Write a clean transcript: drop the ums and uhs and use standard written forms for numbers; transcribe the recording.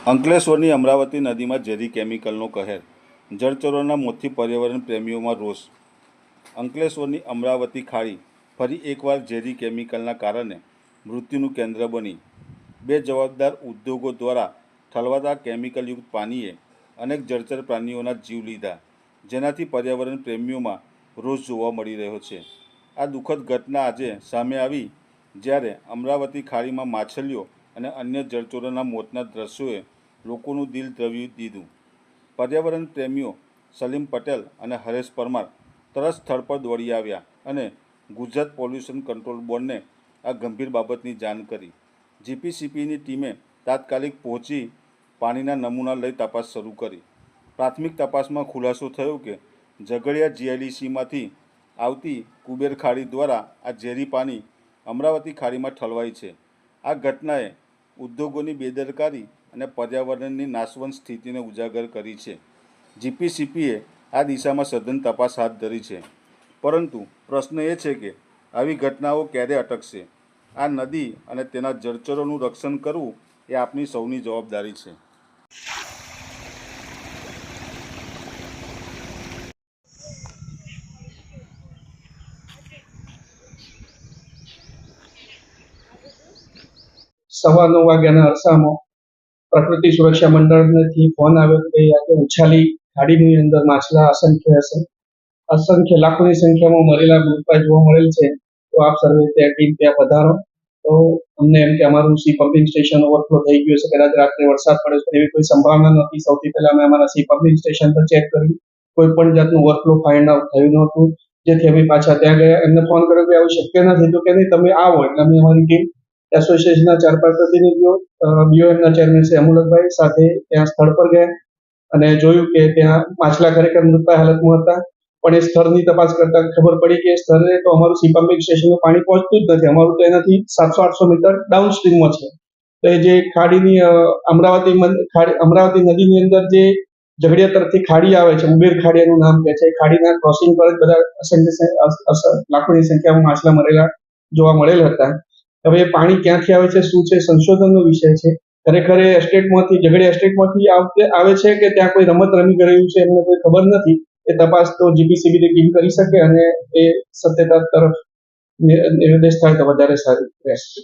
અંકલેશ્વરની અમરાવતી નદીમાં ઝેરી કેમિકલનો કહેર. જળચરોના મોતથી પર્યાવરણ પ્રેમીઓમાં રોષ. અંકલેશ્વરની અમરાવતી ખાડી ફરી એકવાર ઝેરી કેમિકલના કારણે મૃત્યુનું કેન્દ્ર બની. બેજવાબદાર ઉદ્યોગો દ્વારા ઠલવાતા કેમિકલયુક્ત પાણીએ અનેક જળચર પ્રાણીઓના જીવ લીધા, જેનાથી પર્યાવરણ પ્રેમીઓમાં રોષ જોવા મળી રહ્યો છે. આ દુઃખદ ઘટના આજે સામે આવી જ્યારે અમરાવતી ખાડીમાં માછલીઓ અને અન્ય જળચરોના મોતના દ્રશ્યોએ લોકોનું દિલ દ્રવી દીધું. પર્યાવરણ પ્રેમીઓ સલીમ પટેલ અને હરેશ પરમાર તરત સ્થળ પર દોડી આવ્યા અને ગુજરાત પોલ્યુશન કંટ્રોલ બોર્ડને આ ગંભીર બાબતની જાણ કરી. જીપીસીપીની ટીમે તાત્કાલિક પહોંચી પાણીના નમૂના લઈ તપાસ શરૂ કરી. પ્રાથમિક તપાસમાં ખુલાસો થયો કે ઝઘડિયા જીઆઈડીસીમાંથી આવતી કુબેર ખાડી દ્વારા આ ઝેરી પાણી અમરાવતી ખાડીમાં ઠલવાય છે. આ ઘટનાએ ઉદ્યોગોની બેદરકારી અને પર્યાવરણની નાશવંત સ્થિતિને ઉજાગર કરી છે. જીપીસીપીએ આ દિશામાં સઘન તપાસ હાથ ધરી છે, પરંતુ પ્રશ્ન એ છે કે આવી ઘટનાઓ ક્યારે અટકશે? આ નદી અને તેના જળચરોનું રક્ષણ કરવું એ આપણી સૌની જવાબદારી છે. સવા 9 વાગ્યાના અરસામાં પ્રકૃતિ સુરક્ષા મંડળથી ફોન આવ્યો કે આજે ઉછાલી ખાડીની અંદર માછલા અસંખ્ય લાખોની સંખ્યામાં મરેલા મૃતપાય જોવા મળેલ છે. તો આપ સર્વે ત્યાં ટીમ ત્યાં પધારો. તો અમને એમ કે અમારું સી પમ્પિંગ સ્ટેશન ઓવરફ્લો થઈ ગયું છે, કદાચ રાત્રે વરસાદ પડે છે એવી કોઈ સંભાવના નહોતી. સૌથી પહેલા અમે અમારા સી પમ્પિંગ સ્ટેશન પર ચેક કર્યું, કોઈ પણ જાતનું ઓવરફ્લો ફાઇન્ડ આઉટ થયું નહોતું. જેથી અમે પાછા ત્યાં ગયા, એમને ફોન કર્યો કે આવું શક્ય નથી, તો કે નહીં તમે આવો. એટલે અમે અમારી ટીમ એસોસિએશનના 4-5 પ્રતિનિધિઓ, બીઓએમના ચેરમેન શ્રી અમુલકભાઈ સાથે ત્યાં સ્થળ પર ગયા અને જોયું કે ત્યાં માછલા ખરેખર મૃતપાય હાલતમાં હતા. પણ એ સ્થળની તપાસ કરતા ખબર પડી કે સ્થળે તો અમારું સી પમ્પિંગ સ્ટેશનનું પાણી પહોંચતું જ નથી. અમારું તો એનાથી 700-800 મીટર ડાઉન સ્ટ્રીમમાં છે. તો એ જે ખાડીની અમરાવતી નદીની અંદર જે ઝઘડિયા તરફથી ખાડી આવે છે, ઉબેર ખાડી એનું નામ કહે છે, ખાડીના ક્રોસિંગ પર જ બધા લાખોની સંખ્યામાં માછલા મરેલા જોવા મળેલ હતા. હવે એ પાણી ક્યાંથી આવે છે, શું છે, સંશોધનનો વિષય છે. ખરેખર એ ઝઘડિયા એસ્ટેટમાંથી આવે છે કે ત્યાં કોઈ રમત રમી રહ્યું છે, એમને કોઈ ખબર નથી. એ તપાસ તો જીપીસીબીની ટીમ કરી શકે અને એ સત્યતા તરફ નિર્દેશ થાય તો વધારે સારું રહેશે.